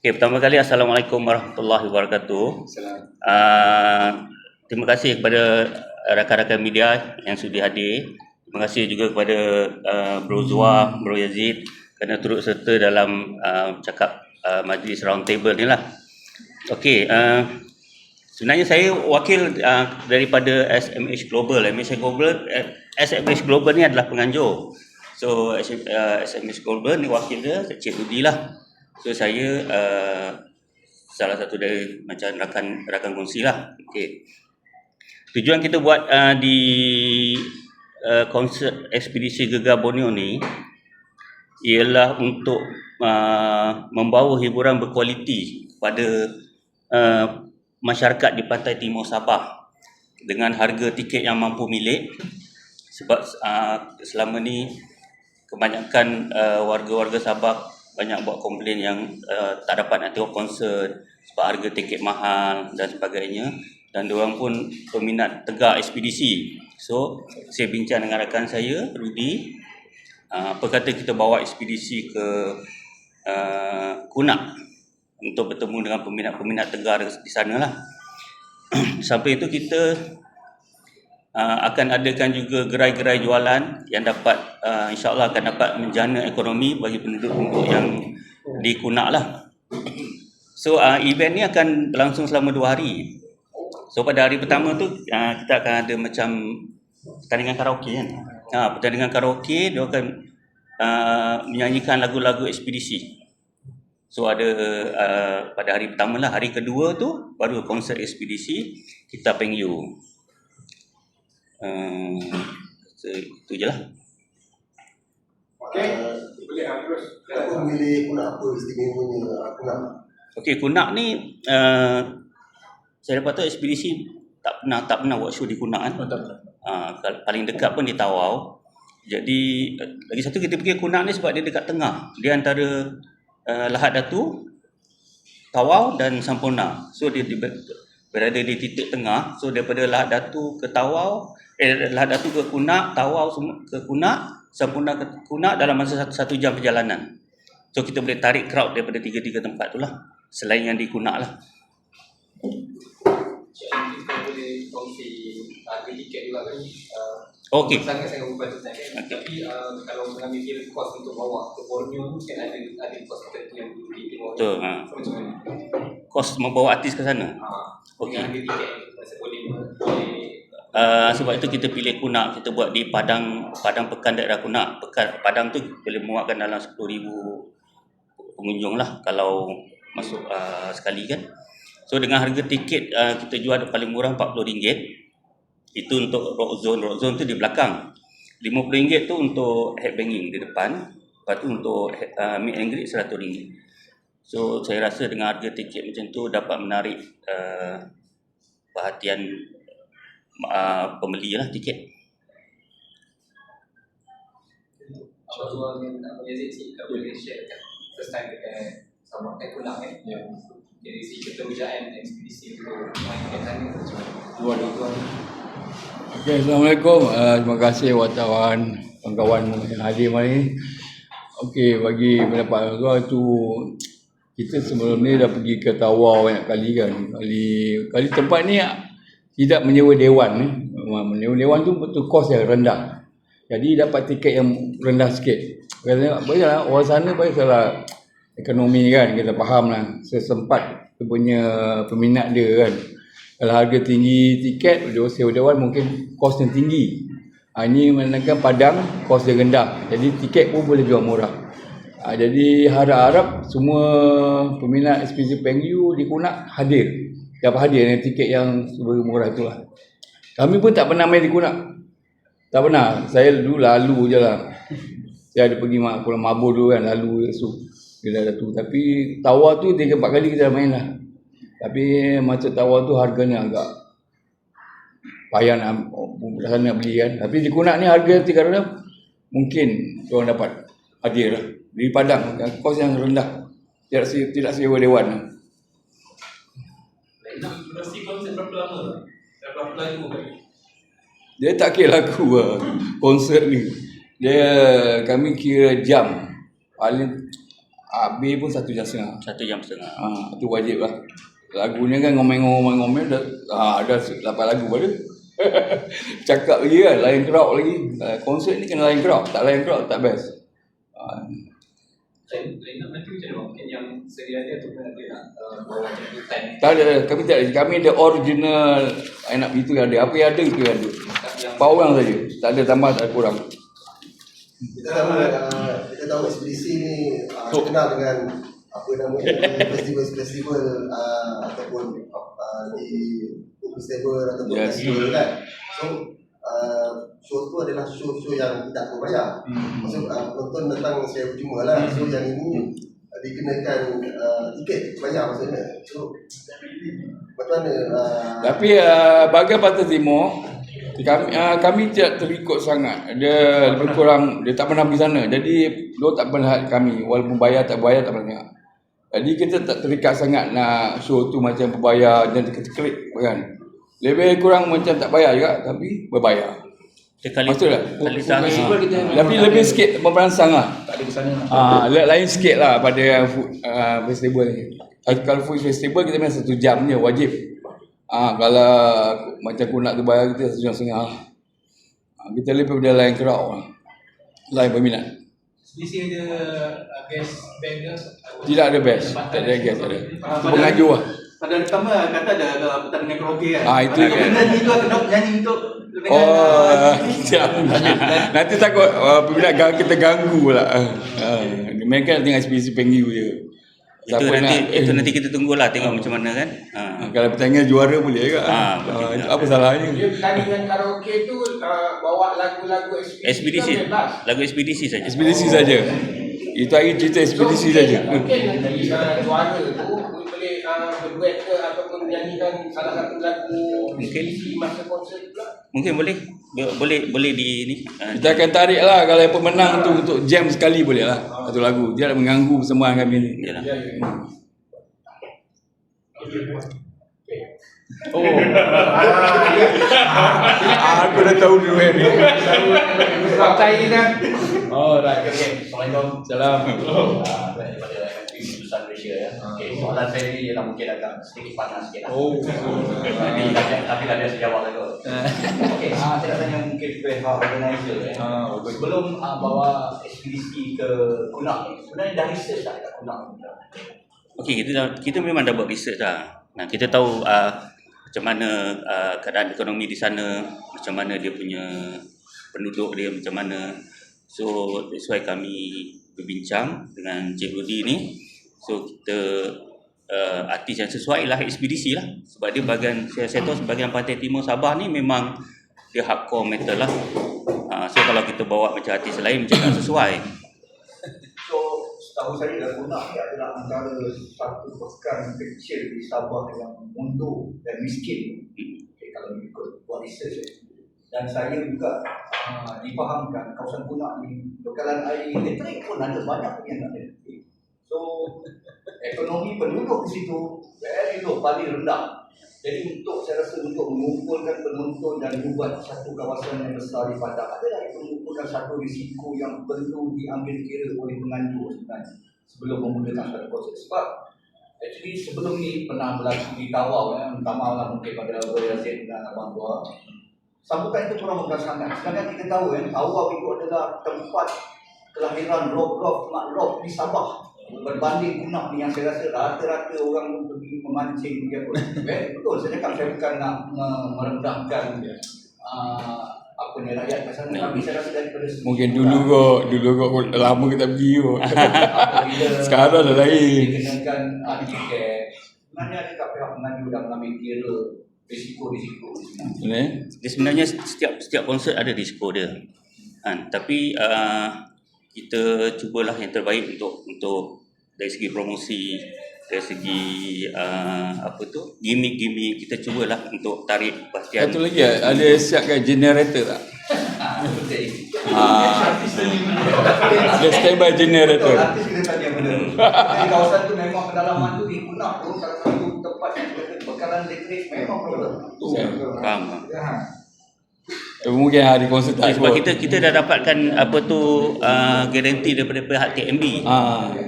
Okay, pertama kali Assalamualaikum warahmatullahi wabarakatuh. Terima kasih kepada rakan-rakan media yang sudi hadir. Terima kasih juga kepada Bro Zua, Bro Yazid kerana turut serta dalam cakap majlis round table ni lah. Okey, sebenarnya saya wakil daripada SMH Global. SMH Global ni adalah penganjur. So SMH Global ni wakil dia Cik Rudi lah. So saya salah satu dari macam rakan kongsi lah. Okey. Tujuan kita buat di konsert ekspedisi Gegar Borneo ni ialah untuk membawa hiburan berkualiti kepada masyarakat di pantai timur Sabah dengan harga tiket yang mampu milik. Sebab selama ni kebanyakan warga-warga Sabah banyak buat komplain yang tak dapat nak tengok konsert sebab harga tiket mahal dan sebagainya, dan diorang pun peminat tegak ekspedisi. So saya bincang dengan rakan saya Rudi, apa kata kita bawa ekspedisi ke Kunak untuk bertemu dengan peminat-peminat tegar di sana lah. Sampai itu kita akan adakan juga gerai-gerai jualan yang dapat insyaAllah akan dapat menjana ekonomi bagi penduduk-penduduk yang di Kunak lah. So event ni akan berlangsung selama 2 hari. So pada hari pertama tu kita akan ada macam pertandingan karaoke kan. Pertandingan karaoke, dia akan menyanyikan lagu-lagu ekspedisi. So ada pada hari pertama lah. Hari kedua tu baru konsert ekspedisi Kita Peng You. Itu je lah. Boleh terus. Kenapa memilih Kunak? Apa istimewanya Kunak? Okey, Kunak ni saya dapat tahu ekspedisi tak pernah buat show di Kunak kan. Paling dekat pun di Tawau. Jadi lagi satu kita pergi Kunak ni sebab dia dekat tengah. Dia antara Lahad Datu, Tawau dan Sampurna. So dia berada di titik tengah. So daripada Lahad Datu ke Tawau, Lahad Datu ke Kunak, Tawau ke Kunak, Sampurna ke Kunak dalam masa 1 jam perjalanan. So kita boleh tarik crowd daripada 3 tempat tu lah, selain yang di Kunak lah. Kita boleh kongsi harga tiket juga kan. Okey. Sangat-sangat membantu kan. Tapi kalau mengambil kira kos untuk bawa ke Borneo tu kan ada kos tertentu yang perlu betul. Macam mana? Kos membawa artis ke sana. Okey. Harga tiket masa boleh sebab itu kita pilih Kunak, kita buat di Padang Pekan daerah Kunak. Padang tu boleh muatkan dalam 10,000 pengunjung lah kalau masuk sekali kan. So dengan harga tiket kita jual paling murah RM40. Itu untuk rock zone tu di belakang. RM50 tu untuk headbanging di depan. Lepas tu untuk meet and greet RM100. So saya rasa dengan harga tiket macam tu dapat menarik perhatian pembeli lah tiket. Abang Zuan dengan Abang Yazid sih tak boleh share kan. First time dekat sama Kunak kan. Jadi si keterujaan ekspedisi tu main kat sana macam mana? Okay, Assalamualaikum. Terima kasih wartawan, kawan-kawan yang hadir hari ini. Okey, bagi pendapat Azwar tu, kita sebelum ni dah pergi ke Tawau banyak kali kan. Kali tempat ni tidak menyewa dewan ni. Menyewa dewan tu betul kos yang rendah. Jadi dapat tiket yang rendah sikit. Katanya baiklah orang sana baiklah ekonomi kan, kita faham lah. Sesempat dia punya peminat dia kan. Kalau harga tinggi tiket, dia sewa dewan mungkin kos yang tinggi. Ini menandakan Padang kos dia rendah. Jadi tiket pun boleh jual murah. Jadi harap-harap semua peminat ekspedisi Peng You di Kunak hadir. Dapat hadir dengan tiket yang murah tu lah. Kami pun tak pernah main di Kunak. Tak pernah. Saya dulu lalu je lah. Saya ada pergi Pulau Mabur dulu kan, lalu esok. Dia dah tu. Tapi Tawau tu 3-4 kali kita dah main lah. Tapi macam Tawau tu harganya agak payah nak beli kan. Tapi di Kunak ni harga RM300 mungkin orang dapat hadir lah. Di Padang, kos yang rendah. Tidak sewa dewan lah. Durasi konsert berapa lama? Berapa lagu bagi? Dia tak kira lagu lah, konsert ni. Kami kira jam. Paling B pun 1 jam setengah. 1 jam setengah. Itu wajib lah. Lagunya kan ngomel-ngomel ada 8 lagu pada. Cakap lagi kan, lain crowd lagi. Konsert ni kena lain crowd, tak lain crowd tak best. Lain nak nanti macam mana? Mungkin yang sedia ada tu pun ada nak bawa macam tu time. Tak ada, kami ada original line up itu yang ada. Apa yang ada itu yang ada. 4 orang saja. Tak ada tambah, tak ada kurang. Kita tahu ekspedisi ni kenal dengan apa namanya festival ataupun di festival ataupun festival kan. So show tu adalah show yang tidak berbayar. Maksud penonton datang secara percuma lah. So yang ini dikenakan tiket bayar maksudnya. So macam mana? Tapi bahagian Pantai Timur kami tidak terikut sangat. Dia lebih kurang, dia tak pernah pergi sana. Jadi dia tak pernah kami, walaupun bayar tak bayar tak pernah. Jadi kita tak terikat sangat nak show tu macam berbayar dan klik kan. Lebih kurang macam tak bayar juga tapi berbayar. Maksudnya tapi lebih sikit merangsang lah. Tak ada kesana. Lain sikit lah pada festival ni. Kalau food festival kita memang 1 jam je wajib. Kalau macam Kunak tu bayar kita 1 jam setengah lah. Kita lebih pada lain crowd lah. Lain peminat. Sisi ada guest band ke? Tidak ada best. Tak ada guest ada. Pengajuh lah. Pada pertama kata ada pertandingan karaoke kan. Itu je. Nyanyi tu kena nyanyi untuk siap. Nanti takut peminat kita ganggu pula. Mereka tengah ekspedisi Penghiu je. Itu nanti kita tunggulah tengok macam mana kan. Kalau pertandingan juara boleh juga. Apa salahnya? Dia pertandingan karaoke tu bawa lagu-lagu Ekspedisi. Lagu ekspedisi saja. Ekspedisi saja. Itu hari cerita ekspedisi saja. Mungkin nanti juara tu boleh berduet ke ataupun menyanyikan salah satu lagu ekspedisi masa konsert pula. Mungkin boleh di ni. Kita akan tarik lah kalau yang pemenang tu untuk jam sekali boleh lah. Satu lagu. Dia nak mengganggu semua kami ni. Yalah. Aku dah tahu dulu ni. Partai dah. Alright, okay. Assalamualaikum. Salam. Daripada Jurusan Malaysia ya. Okay, soalan saya ni ialah mungkin agak sedikit panas sikit lah. Tapi dah biasa jawab lah kot. Okay, saya nak tanya mungkin pihak organizer sebelum bawa ekspedisi ke Kunak ni, sebenarnya dah research tak dekat Kunak ni? Okey, kita memang dah buat research dah. Nah, kita tahu macam mana keadaan ekonomi di sana, macam mana dia punya penduduk dia macam mana. So that's why kami berbincang dengan Cik Rudy ni. So kita artis yang sesuai lah ekspedisi lah. Sebab dia bahagian, saya tahu sebahagian Pantai Timur Sabah ni memang dia hardcore metal lah. So kalau kita bawa macam artis lain macam tak sesuai. So, setahu saya dah Kunak dia adalah antara satu pekan kecil di Sabah yang mundur dan miskin. Okay, kalau ikut buat research. Dan saya juga difahamkan kawasan Kunak ni bekalan air elektrik pun ada banyak yang tak ada. So ekonomi penduduk di situ very low, paling rendah. Jadi untuk saya rasa untuk mengumpulkan penonton dan membuat satu kawasan yang besar di Padang adalah itu merupakan satu risiko yang perlu diambil kira oleh penganjur sebenarnya sebelum memulakan satu konsert. Sebab actually sebelum ni pernah berlaku di Tawau minta maaf lah mungkin pada Boy Razid dan Abang Tua. Sambutan itu kurang sangat. Sedangkan kita tahu Tawau itu adalah tempat kelahiran rock di Sabah. Berbanding Kunak ni yang saya rasa rata-rata orang pergi memancing dia pun. Betul, saya cakap saya bukan nak merendahkan rakyat kat sana. Tapi saya rasa daripada Mungkin dulu kok lama kita pergi kot. Sekarang dah lain. dikenakan tiket. Sebenarnya adakah pihak penganjur dah mengambil kira risiko-risiko Dia sebenarnya setiap konsert ada risiko dia. Tapi kita cubalah yang terbaik untuk dari segi promosi, dari segi gimmick kita cubalah untuk tarik perhatian. Satu lagi ada siapkan generator tak? Ada standby generator. Artis kita tanya benda tu. Jadi kawasan tu memang kedalaman tu di Kunak tu salah satu tempat yang bekalan elektrik memang problem. Faham. Mungkin hari konsert tak Sebab kot. kita dah dapatkan apa tu garanti daripada pihak TMB.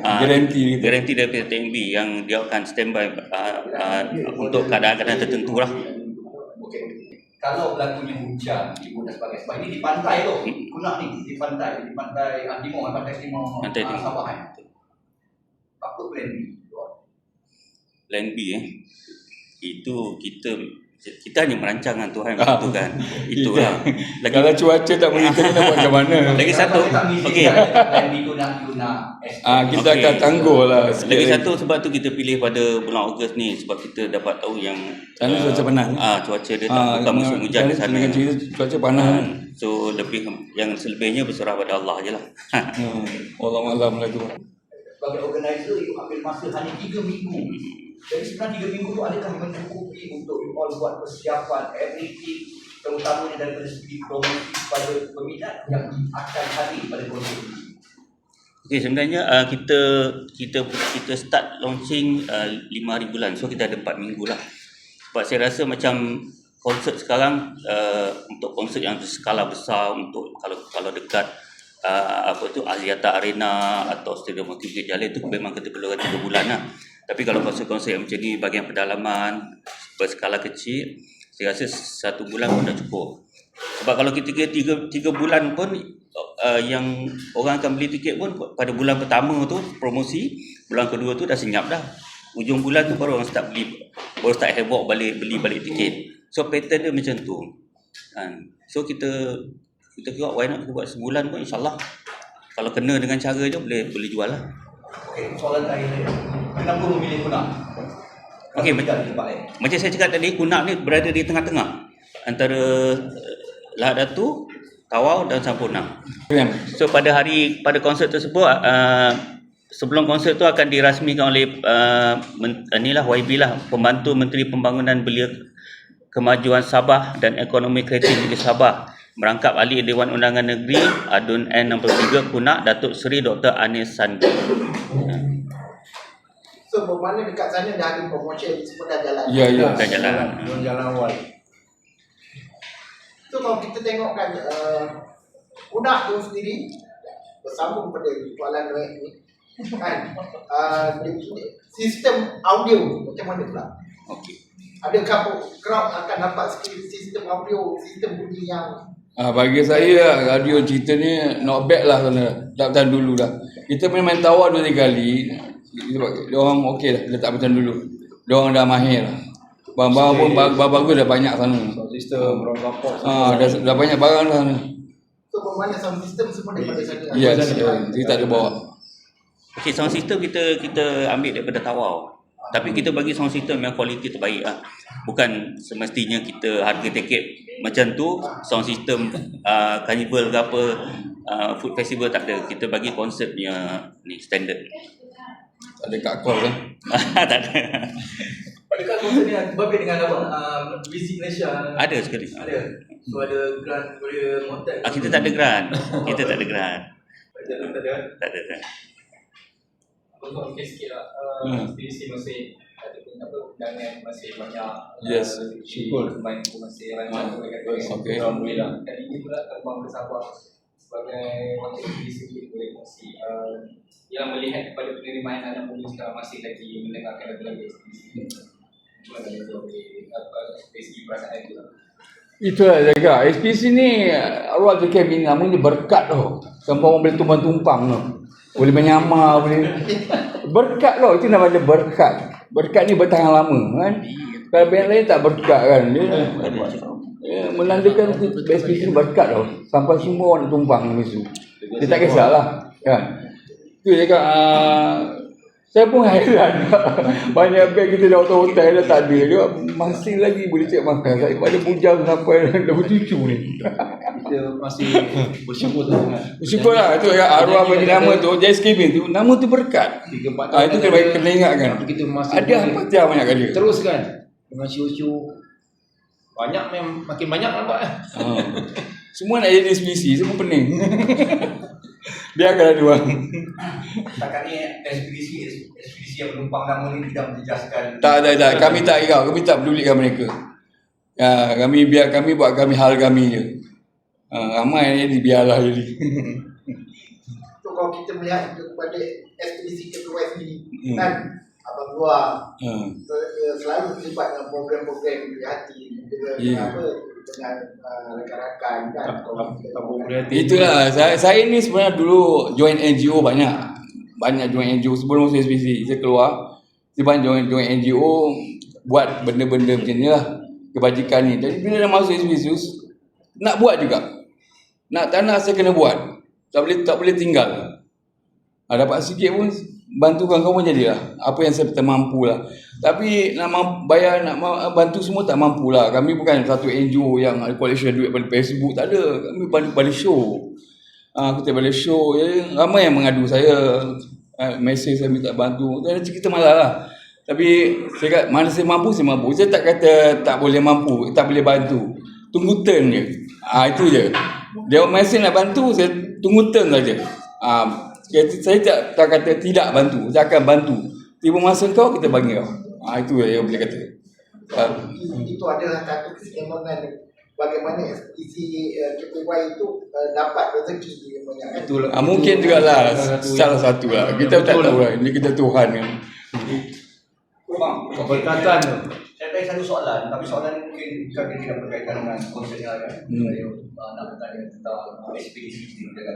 Garanti. Garanti daripada TMB yang dia akan standby untuk keadaan-keadaan tertentu lah. Okey. Kalau berlakunya hujan, ibu dan sebagainya. Sebab ini di pantai tu. Kunak ni di pantai Timur, pantai Timur Sabah kan. Apa plan B? Plan B itu kita hanya merancang kan Tuhan menentukan. Itulah. Lagi Kalau cuaca tak menentukan nak buat macam mana? lagi satu. Okey. Plan B tu nak Kita Okey. akan tangguh lah. Lagi satu sebab tu kita pilih pada bulan Ogos ni sebab kita dapat tahu yang Sana cuaca panas. cuaca dia tak bukan musim hujan di sana. Dengan cerita cuaca panas. So lebih yang selebihnya berserah pada Allah je lah. Allah malam lah tu. Sebagai organizer, you ambil masa hanya 3 minggu. Jadi sebenarnya 3 minggu tu adakah mencukupi untuk you all buat persiapan everything, terutamanya daripada segi promosi kepada peminat yang akan hadir pada konser ini? Okey, sebenarnya kita start launching 5 hari bulan. So kita ada 4 minggu lah. Sebab saya rasa macam konsert sekarang untuk konsert yang skala besar, untuk kalau dekat Aziata Arena atau Stadium Wakil Bukit Jalil tu memang kita perlukan 3 bulan lah. Tapi kalau konsert-konsert yang macam ni bahagian pedalaman berskala kecil, saya rasa 1 bulan pun dah cukup. Sebab kalau kita kira 3 bulan pun yang orang akan beli tiket pun pada bulan pertama tu promosi, bulan kedua tu dah senyap dah. Ujung bulan tu baru orang start heboh beli balik tiket. So pattern dia macam tu. So kita kira why not kita buat sebulan pun insyaAllah. Kalau kena dengan cara je boleh jual lah. Okey, soalan terakhir saya. Kenapa memilih Kunak? Okey, Tidak di tempat lain. Macam saya cakap tadi, Kunak ni berada di tengah-tengah antara Lahad Datu, Tawau dan Sampurna. So pada konsert tersebut sebelum konsert tu akan dirasmikan oleh YB lah, Pembantu Menteri Pembangunan Belia Kemajuan Sabah dan Ekonomi Kreatif di Sabah, merangkap ahli Dewan Undangan Negeri Adun N nombor 3 Kunak, Datuk Seri Dr. Anis Sandi. So bermakna dekat sana dah ada promotion semua dah jalan. Ya. Dah jalan. Jalan awal. So kalau kita tengok kan Kunak tu sendiri bersambung pada jualan duit ni kan, sistem audio macam mana pula? Okey. Adakah crowd akan dapat sistem audio, sistem bunyi yang Bagi saya radio cerita ni not bad lah sana. Tak macam dulu lah. Kita main tawar 2-3 kali. Dia orang okey lah, dia tak macam dulu. Dia orang dah mahir lah. Barang-barang pun bagus dah banyak sana. Sistem orang support. Dah banyak barang dah sana. so bermakna sound system semua daripada sana. Yes, kita tak ada bawa. Okey, sound system kita ambil daripada Tawau. Tapi kita bagi sound system yang kualiti terbaik lah. Bukan semestinya kita harga tiket macam tu, sound system carnival ke apa, food festival tak ada. Kita bagi konsep punya ni standard. Tak ada kat call kan. Tak ada. Adakah konser ni berbeza dengan Visit Malaysia? Ada sekali. Ada. So ada grant daripada Motek. Kita tak ada grant. Kita tak ada grant. Tak ada. Tak ada grant. Untuk sikit lah, ekspedisi masih ataupun undangan masih banyak. Yes, syukur main pun masih rancang. Okey. Alhamdulillah. Dan ini pula terbang ke Sabah sebagai wakil ekspedisi boleh kongsi yang melihat kepada penerimaan anak muda sekarang masih lagi mendengarkan lagu-lagu ekspedisi. Cuma dari segi perasaan itu lah. Itulah jaga. SPC ni awal tu Kevin namanya berkat tau. Sampai orang boleh tumpang-tumpang tau. Boleh menyamar, boleh berkat tau. Itu namanya berkat. Berkat ni bertahan lama kan. Kalau band lain tak berkat kan. Dia menandakan SPC ni berkat tau. Sampai semua orang nak tumpang dalam situ. Dia tak kisahlah kan. Itu cakap saya pun hairan. Banyak band kita dah hotel dah tak ada. Dia masih lagi boleh cek makan. Daripada bujang sampai dah bercucu ni. Kita masih bersyukur tu. Bersyukur lah. Itu arwah bagi nama tu. Jais Kevin tu. Nama tu berkat. 3-4 tahun. Itu kena ingat kan. Kita masih Ada Al-Fatihah banyak kali. teruskan dengan show-show. Banyak makin banyak nampak lah. Semua nak jadi SPC. Semua pening. Biarkan ada orang. Setakat ni ekspedisi yang menumpang nama ni tidak menjejaskan. Tak. Kami tak hirau. Kami tak pedulikan mereka. Kami buat hal kami je. Ramai ni biarlah jadi. So kalau kita melihat kepada ekspedisi ketua sendiri, Hmm. kan Abang Luar Hmm. selalu terlibat dengan program-program di hati dengan Ya. dengan rakan-rakan kan. Itulah saya ni sebenarnya dulu join NGO banyak join NGO sebelum saya SPC. Saya keluar saya banyak join NGO buat benda-benda macam ni lah, kebajikan ni. Jadi bila dah masuk SPC nak buat juga. Tak nak saya kena buat. Tak boleh tinggal. Dapat sikit pun bantu kawan-kawan jadilah. Apa yang saya mampu lah. Tapi nak bayar, nak bantu semua tak mampu lah. Kami bukan satu NGO yang ada collection duit pada Facebook. Tak ada. Kami pada show. Kita pada show. Jadi, ramai yang mengadu saya. Mesej saya minta bantu. Dan kita malah lah. Tapi saya kata, mana saya mampu, saya mampu. Saya tak kata tak boleh mampu, tak boleh bantu. Tunggu turn je. Itu je. Dia mesej nak bantu, saya tunggu turn saja. Saya tak kata tidak bantu. Saya akan bantu. Tiba masa kau, kita bagi kau. Itu yang boleh kata. Itu adalah satu keseimbangan bagaimana ekspedisi KPY itu dapat rezeki yang banyak kan. Itulah. Mungkin juga lah salah satu lah. Kita tak tahu lah. Ini kita Tuhan kan. Bang, Keberkatan tu. saya tanya satu soalan, tapi soalan ni mungkin bukan tidak berkaitan dengan konsep yang ada. Saya nak bertanya tentang ekspedisi kita kan.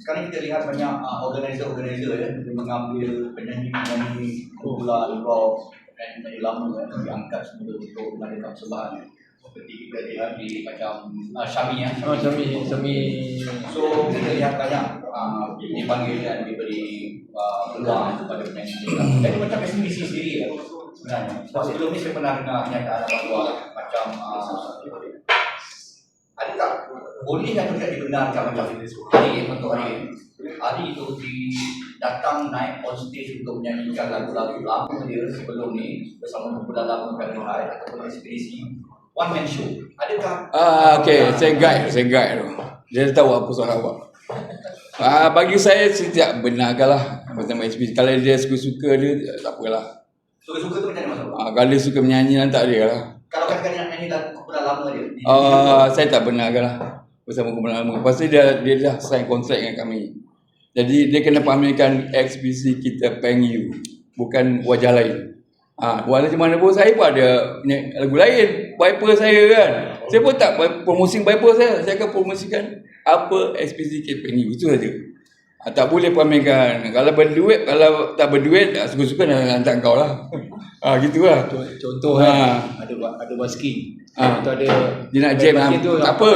Sekarang kita lihat banyak organizer-organizer yang mengambil penyanyi-penyanyi kumpulan rock dan penyanyi lama yang diangkat semula untuk mengadakan persembahan. Seperti kita lihat di macam Syami ya. Sami. So kita lihat banyak dipanggil dan diberi peluang kepada penyanyi. Jadi macam ekspedisi sendiri ya sebenarnya. Sebab sebelum ni saya pernah dengar kenyataan Abang Luar macam ada tak boleh atau tidak dibenarkan macam hari untuk hari itu datang naik on stage untuk menyanyikan lagu-lagu lama dia sebelum ni bersama kumpulan lama Kali Hai ataupun ekspedisi one man show. Adakah Okay, saya guide tu. Dia tahu apa soalan awak. Bagi saya tidak benarkan lah bersama SPC. Kalau dia suka-suka dia, tak apalah. suka-suka tu macam mana? Kalau dia suka menyanyi tak ada lah. Kalau katakan nak nyanyi lagu kumpulan lama dia Saya tak benarkan lah bersama kumpulan lama. Pasti dia dah sign kontrak dengan kami. Jadi dia kena pamerkan ekspedisi kita Peng You, bukan wajah lain. Walaupun mana pun saya pun ada lagu lain, Viper saya kan. Saya pun tak promosi Viper saya akan promosikan apa ekspedisi Peng You, itu saja. Tak boleh pamerkan. Kalau berduit, kalau tak berduit, suka-suka nak hantar kau lah. Gitulah. Contoh ada basking. Ah. Itu ada Dia nak jam basking tu, tak apa.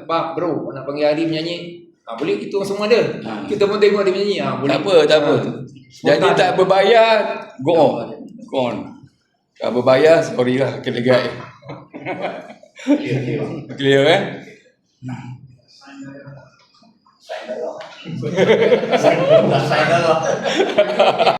Bang, bro, nak panggil Adi menyanyi. Boleh, kita semua ada. Kita pun tengok dia menyanyi. Boleh. Tak apa. Jadi tak berbayar, go on. Kalau berbayar, sorry lah, kena guide. Clear kan? Sign dah lah.